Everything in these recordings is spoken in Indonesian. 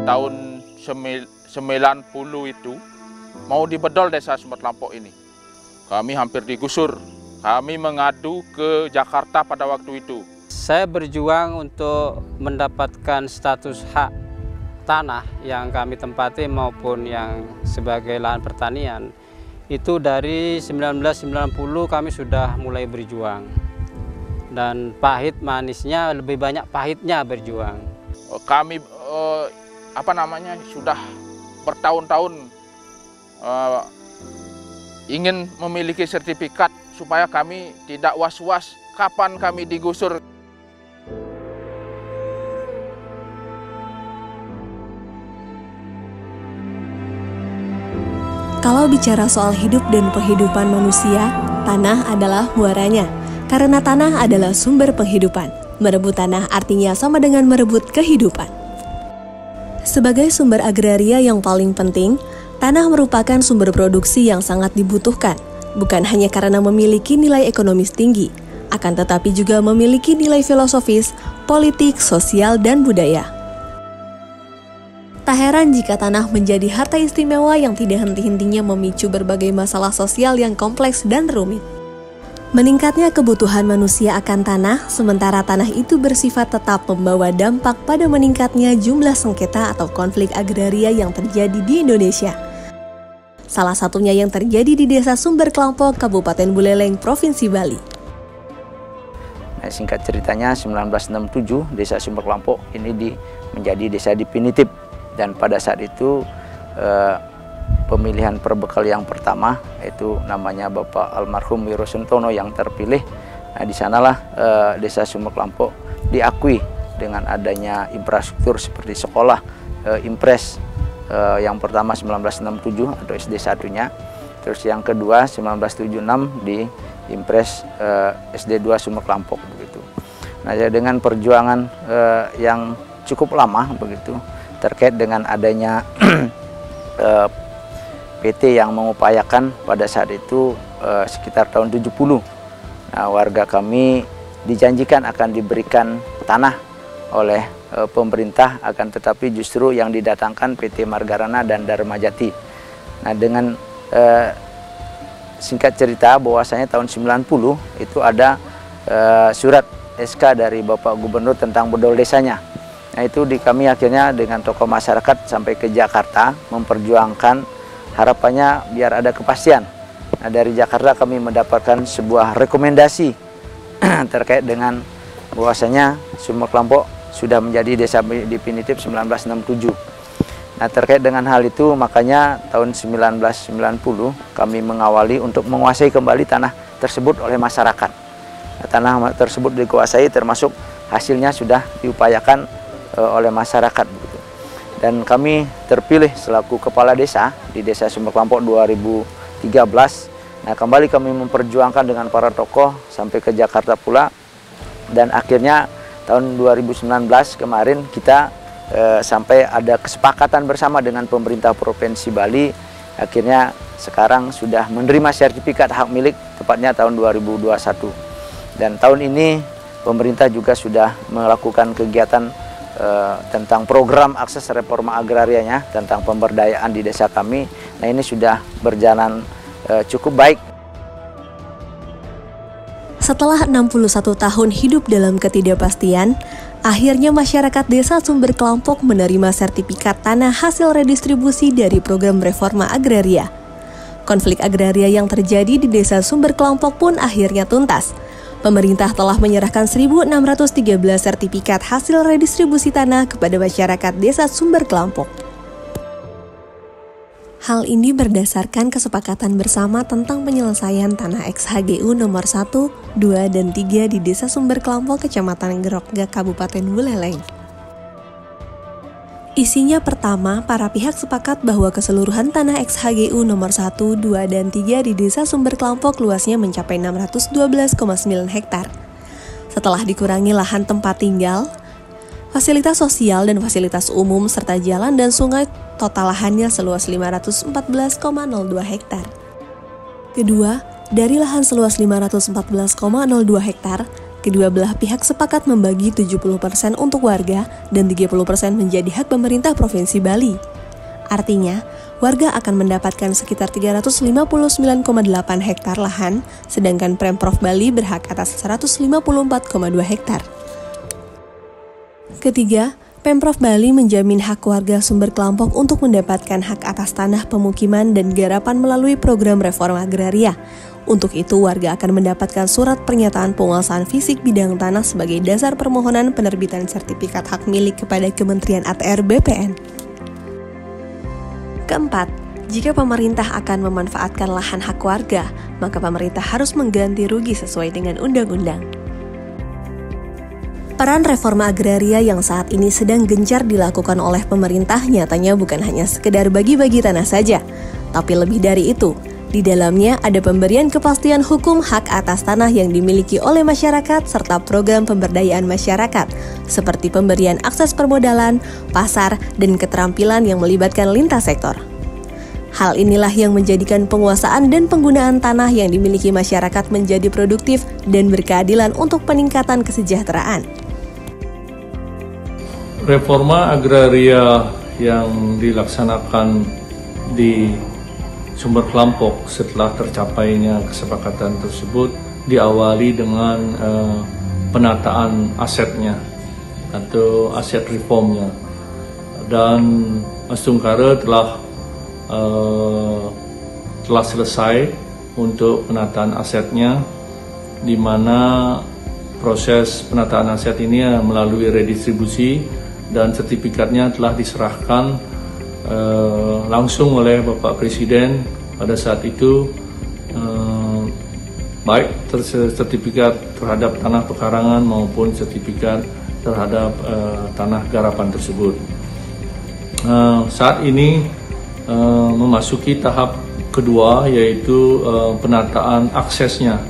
tahun 90 itu mau dibedol desa Sumber Kelampok ini. Kami hampir digusur. Kami mengadu ke Jakarta pada waktu itu. Saya berjuang untuk mendapatkan status hak tanah yang kami tempati maupun yang sebagai lahan pertanian. Itu dari 1990 kami sudah mulai berjuang. Dan pahit manisnya, lebih banyak pahitnya berjuang. Kami sudah bertahun-tahun ingin memiliki sertifikat supaya kami tidak was-was kapan kami digusur. Kalau bicara soal hidup dan kehidupan manusia, tanah adalah muaranya. Karena tanah adalah sumber penghidupan. Merebut tanah artinya sama dengan merebut kehidupan. Sebagai sumber agraria yang paling penting, tanah merupakan sumber produksi yang sangat dibutuhkan. Bukan hanya karena memiliki nilai ekonomis tinggi, akan tetapi juga memiliki nilai filosofis, politik, sosial, dan budaya. Tak heran jika tanah menjadi harta istimewa yang tidak henti-hentinya memicu berbagai masalah sosial yang kompleks dan rumit. Meningkatnya kebutuhan manusia akan tanah, sementara tanah itu bersifat tetap membawa dampak pada meningkatnya jumlah sengketa atau konflik agraria yang terjadi di Indonesia. Salah satunya yang terjadi di Desa Sumber Kelampok, Kabupaten Buleleng, Provinsi Bali. Nah, singkat ceritanya 1967 Desa Sumber Kelampok ini menjadi desa definitif. Dan pada saat itu pemilihan perbekal yang pertama itu namanya Bapak Almarhum Wiro Suntono yang terpilih. Nah, di sanalah Desa Sumber Kelampok diakui dengan adanya infrastruktur seperti sekolah Impres yang pertama 1967 atau SD satunya, terus yang kedua 1976 di Impres SD 2 Sumber Kelampok begitu. Nah, dengan perjuangan yang cukup lama begitu terkait dengan adanya PT yang mengupayakan pada saat itu sekitar tahun 70. Nah, warga kami dijanjikan akan diberikan tanah oleh pemerintah, akan tetapi justru yang didatangkan PT Margarana dan Dharma Jati. Nah, dengan singkat cerita bahwasanya tahun 90 itu ada surat SK dari Bapak Gubernur tentang bedol desanya. Nah, itu kami akhirnya dengan tokoh masyarakat sampai ke Jakarta memperjuangkan harapannya biar ada kepastian. Nah, dari Jakarta kami mendapatkan sebuah rekomendasi terkait dengan bahwasanya Sumber Kelampok sudah menjadi desa definitif 1967. Nah, terkait dengan hal itu makanya tahun 1990 kami mengawali untuk menguasai kembali tanah tersebut oleh masyarakat. Nah, tanah tersebut dikuasai termasuk hasilnya sudah diupayakan oleh masyarakat begitu. Dan kami terpilih selaku kepala desa di Desa Sumber Kelampok 2013. Nah, kembali kami memperjuangkan dengan para tokoh sampai ke Jakarta pula, dan akhirnya tahun 2019 kemarin kita sampai ada kesepakatan bersama dengan pemerintah Provinsi Bali. Akhirnya sekarang sudah menerima sertifikat hak milik tepatnya tahun 2021. Dan tahun ini pemerintah juga sudah melakukan kegiatan tentang program akses reforma agrarianya tentang pemberdayaan di desa kami. Nah, ini sudah berjalan cukup baik. Setelah 61 tahun hidup dalam ketidakpastian, akhirnya masyarakat Desa Sumber Kelampok menerima sertifikat tanah hasil redistribusi dari program reforma agraria. Konflik agraria yang terjadi di Desa Sumber Kelampok pun akhirnya tuntas. Pemerintah telah menyerahkan 1.613 sertifikat hasil redistribusi tanah kepada masyarakat Desa Sumber Kelampok. Hal ini berdasarkan kesepakatan bersama tentang penyelesaian tanah XHGU nomor 1, 2, dan 3 di Desa Sumber Kelampok, Kecamatan Gerokga, Kabupaten Buleleng. Isinya pertama, para pihak sepakat bahwa keseluruhan tanah XHGU nomor 1, 2, dan 3 di Desa Sumber Kelampok luasnya mencapai 612,9 hektar. Setelah dikurangi lahan tempat tinggal, fasilitas sosial dan fasilitas umum, serta jalan dan sungai, total lahannya seluas 514,02 hektar. Kedua, dari lahan seluas 514,02 hektar, kedua belah pihak sepakat membagi 70% untuk warga dan 30% menjadi hak pemerintah Provinsi Bali. Artinya, warga akan mendapatkan sekitar 359,8 hektar lahan, sedangkan Pemprov Bali berhak atas 154,2 hektar. Ketiga, Pemprov Bali menjamin hak warga Sumber Kelampok untuk mendapatkan hak atas tanah pemukiman dan garapan melalui program reforma agraria. Untuk itu, warga akan mendapatkan surat pernyataan penguasaan fisik bidang tanah sebagai dasar permohonan penerbitan sertifikat hak milik kepada Kementerian ATR BPN. Keempat, jika pemerintah akan memanfaatkan lahan hak warga, maka pemerintah harus mengganti rugi sesuai dengan undang-undang. Peran reforma agraria yang saat ini sedang gencar dilakukan oleh pemerintah nyatanya bukan hanya sekedar bagi-bagi tanah saja, tapi lebih dari itu. Di dalamnya ada pemberian kepastian hukum hak atas tanah yang dimiliki oleh masyarakat serta program pemberdayaan masyarakat, seperti pemberian akses permodalan, pasar, dan keterampilan yang melibatkan lintas sektor. Hal inilah yang menjadikan penguasaan dan penggunaan tanah yang dimiliki masyarakat menjadi produktif dan berkeadilan untuk peningkatan kesejahteraan. Reforma agraria yang dilaksanakan di Sumber Kelampok setelah tercapainya kesepakatan tersebut diawali dengan penataan asetnya atau aset reformnya, dan Mas Tungkara telah selesai untuk penataan asetnya, di mana proses penataan aset ini melalui redistribusi dan sertifikatnya telah diserahkan langsung oleh Bapak Presiden pada saat itu, baik sertifikat terhadap tanah pekarangan maupun sertifikat terhadap tanah garapan tersebut. Saat ini memasuki tahap kedua, yaitu penataan aksesnya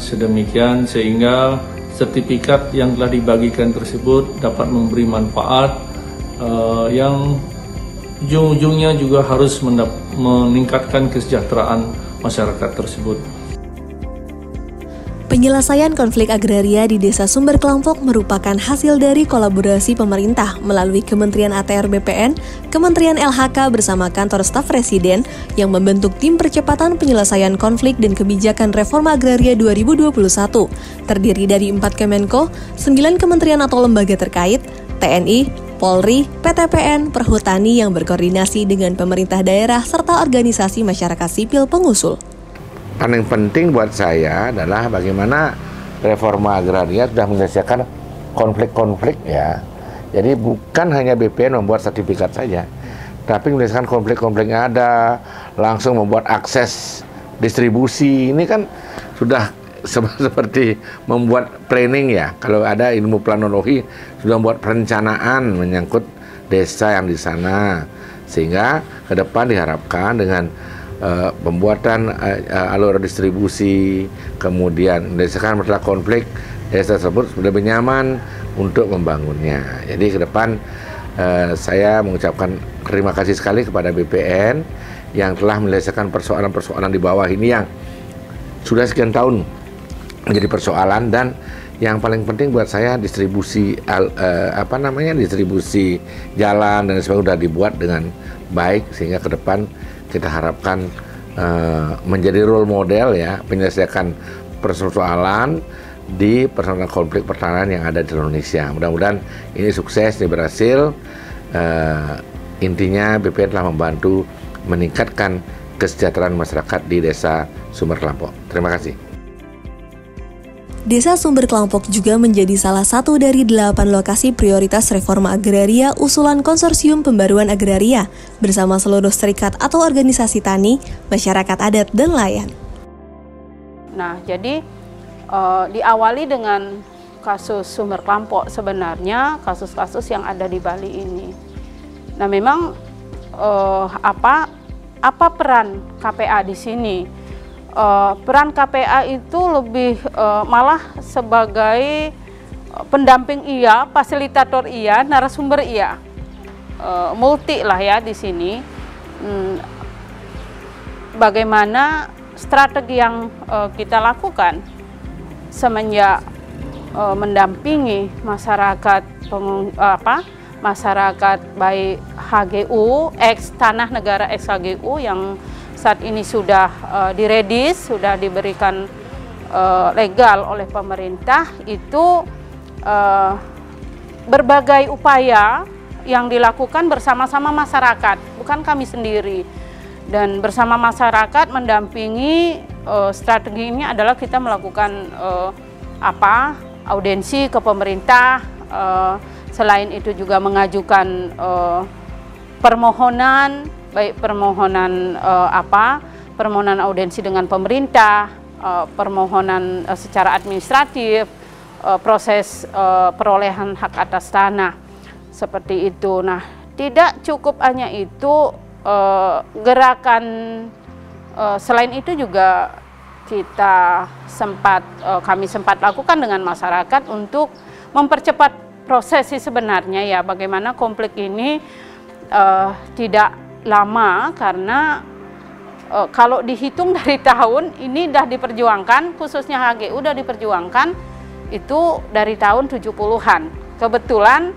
sedemikian sehingga sertifikat yang telah dibagikan tersebut dapat memberi manfaat yang ujung-ujungnya juga harus meningkatkan kesejahteraan masyarakat tersebut. Penyelesaian konflik agraria di Desa Sumber Kelampok merupakan hasil dari kolaborasi pemerintah melalui Kementerian ATR BPN, Kementerian LHK bersama Kantor Staf Presiden yang membentuk Tim Percepatan Penyelesaian Konflik dan Kebijakan Reforma Agraria 2021, terdiri dari 4 Kemenko, 9 kementerian atau lembaga terkait, TNI, Polri, PTPN, Perhutani yang berkoordinasi dengan pemerintah daerah serta organisasi masyarakat sipil pengusul. Paling penting buat saya adalah bagaimana reforma agraria sudah menyelesaikan konflik-konflik ya. Jadi bukan hanya BPN membuat sertifikat saja, tapi menyelesaikan konflik-konflik yang ada, langsung membuat akses distribusi. Ini kan sudah seperti membuat planning ya. Kalau ada ilmu planologi sudah membuat perencanaan menyangkut desa yang di sana, sehingga ke depan diharapkan dengan pembuatan alur distribusi, kemudian menyelesaikan masalah konflik, desa tersebut sudah lebih nyaman untuk membangunnya. Jadi ke depan saya mengucapkan terima kasih sekali kepada BPN yang telah menyelesaikan persoalan-persoalan di bawah ini yang sudah sekian tahun menjadi persoalan, dan yang paling penting buat saya distribusi distribusi jalan dan sebagainya sudah dibuat dengan baik, sehingga ke depan kita harapkan menjadi role model ya, menyelesaikan persoalan di persoalan konflik pertahanan yang ada di Indonesia. Mudah-mudahan ini sukses, ini berhasil. Intinya BPN telah membantu meningkatkan kesejahteraan masyarakat di Desa Sumber Kelampok. Terima kasih. Desa Sumber Kelampok juga menjadi salah satu dari 8 lokasi prioritas reforma agraria usulan Konsorsium Pembaruan Agraria bersama seluruh serikat atau organisasi tani, masyarakat adat, dan nelayan. Nah, jadi diawali dengan kasus Sumber Kelampok, sebenarnya kasus-kasus yang ada di Bali ini. Nah, memang apa peran KPA di sini? Peran KPA itu lebih malah sebagai pendamping iya, fasilitator iya, narasumber iya, multi lah ya di sini. Bagaimana strategi yang kita lakukan? semenjak mendampingi masyarakat masyarakat baik HGU, tanah negara ex HGU yang saat ini sudah diredis, sudah diberikan legal oleh pemerintah, itu berbagai upaya yang dilakukan bersama-sama masyarakat, bukan kami sendiri. Dan bersama masyarakat mendampingi, strategi ini adalah kita melakukan audiensi ke pemerintah, selain itu juga mengajukan permohonan, baik permohonan permohonan audiensi dengan pemerintah, permohonan secara administratif, proses perolehan hak atas tanah, seperti itu. Nah, tidak cukup hanya itu, gerakan selain itu juga kami sempat lakukan dengan masyarakat untuk mempercepat proses sebenarnya ya, bagaimana konflik ini tidak lama, karena kalau dihitung dari tahun ini sudah diperjuangkan, khususnya HGU sudah diperjuangkan itu dari tahun 70-an. Kebetulan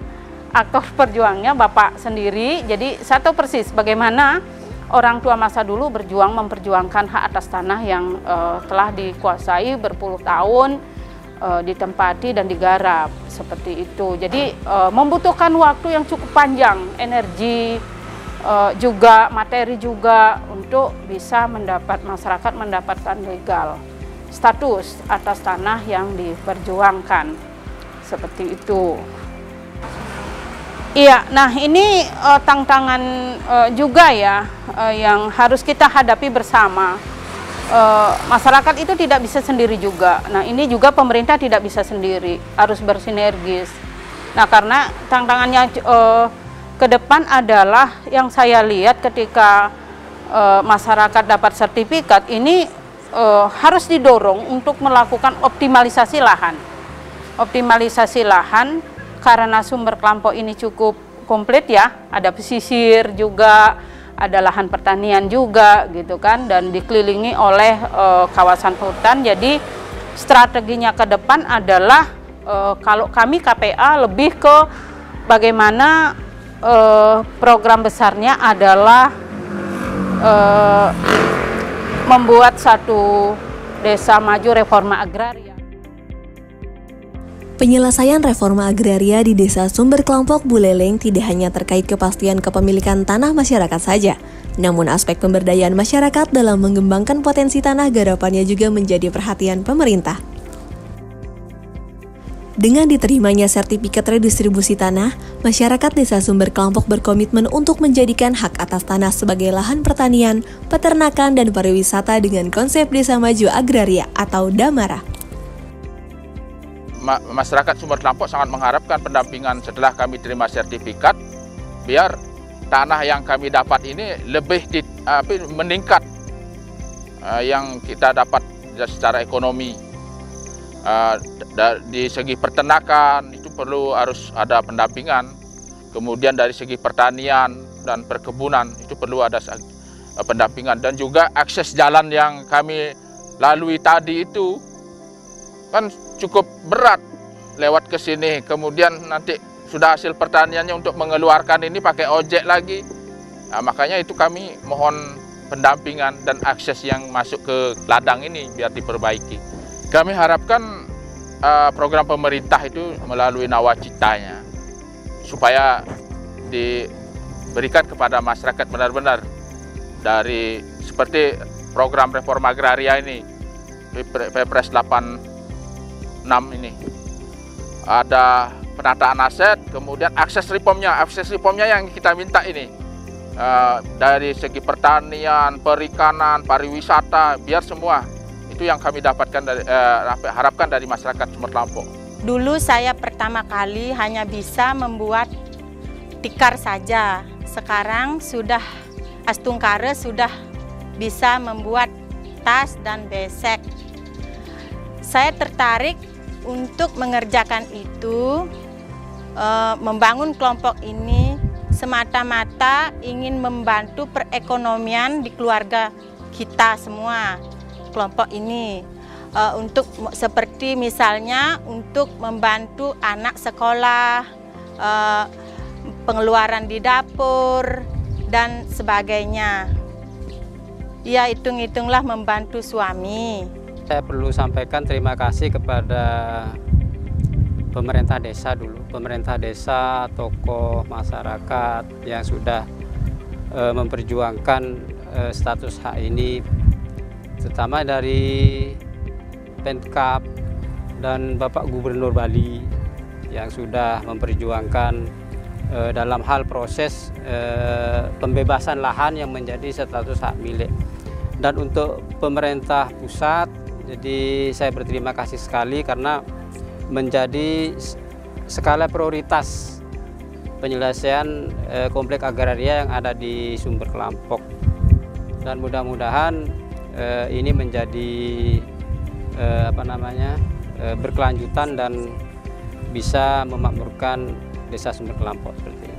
aktor perjuangnya Bapak sendiri, jadi saya tahu persis bagaimana orang tua masa dulu memperjuangkan hak atas tanah yang telah dikuasai berpuluh tahun, ditempati dan digarap, seperti itu. Jadi membutuhkan waktu yang cukup panjang, energi juga, materi juga, untuk bisa masyarakat mendapatkan legal status atas tanah yang diperjuangkan, seperti itu. Iya, nah ini tantangan juga ya yang harus kita hadapi bersama. Masyarakat itu tidak bisa sendiri juga. Nah, ini juga pemerintah tidak bisa sendiri, harus bersinergis. Nah, karena tantangannya ke depan adalah yang saya lihat ketika masyarakat dapat sertifikat ini harus didorong untuk melakukan optimalisasi lahan. Optimalisasi lahan karena sumber kelompok ini cukup komplit ya, ada pesisir juga, ada lahan pertanian juga gitu kan, dan dikelilingi oleh kawasan hutan. Jadi strateginya ke depan adalah kalau kami KPA lebih ke bagaimana program besarnya adalah membuat satu desa maju reforma agraria. Penyelesaian reforma agraria di Desa Sumber Kelompok Buleleng tidak hanya terkait kepastian kepemilikan tanah masyarakat saja, namun aspek pemberdayaan masyarakat dalam mengembangkan potensi tanah garapannya juga menjadi perhatian pemerintah. Dengan diterimanya sertifikat redistribusi tanah, masyarakat Desa Sumber Kelompok berkomitmen untuk menjadikan hak atas tanah sebagai lahan pertanian, peternakan, dan pariwisata dengan konsep Desa Maju Agraria atau DAMARA. Masyarakat Sumber Kelompok sangat mengharapkan pendampingan setelah kami terima sertifikat, biar tanah yang kami dapat ini lebih meningkat, yang kita dapat secara ekonomi. Di segi peternakan itu harus ada pendampingan, kemudian dari segi pertanian dan perkebunan itu perlu ada pendampingan, dan juga akses jalan yang kami lalui tadi itu kan cukup berat lewat ke sini, kemudian nanti sudah hasil pertaniannya untuk mengeluarkan ini pakai ojek lagi. Nah, makanya itu kami mohon pendampingan dan akses yang masuk ke ladang ini biar diperbaiki. Kami harapkan program pemerintah itu melalui nawacitanya supaya diberikan kepada masyarakat benar-benar, dari seperti program reforma agraria ini, Perpres 86 ini ada penataan aset, kemudian akses reformnya yang kita minta ini dari segi pertanian, perikanan, pariwisata, biar semua itu yang kami dapatkan harapkan dari masyarakat Sumber Kelompok. Dulu saya pertama kali hanya bisa membuat tikar saja, sekarang sudah Astungkare sudah bisa membuat tas dan besek. Saya tertarik untuk mengerjakan itu, membangun kelompok ini semata-mata ingin membantu perekonomian di keluarga kita semua, kelompok ini. untuk seperti misalnya untuk membantu anak sekolah, pengeluaran di dapur dan sebagainya. Ya, hitung-hitunglah membantu suami. Saya perlu sampaikan terima kasih kepada pemerintah desa dulu, pemerintah desa, tokoh masyarakat yang sudah memperjuangkan status hak ini, terutama dari Pemkab dan Bapak Gubernur Bali yang sudah memperjuangkan dalam hal proses pembebasan lahan yang menjadi status hak milik. Dan untuk pemerintah pusat, jadi saya berterima kasih sekali karena menjadi skala prioritas penyelesaian komplek agraria yang ada di Sumber Kelampok. Dan mudah-mudahan ini menjadi berkelanjutan dan bisa memakmurkan Desa Sumber Kelampok seperti ini.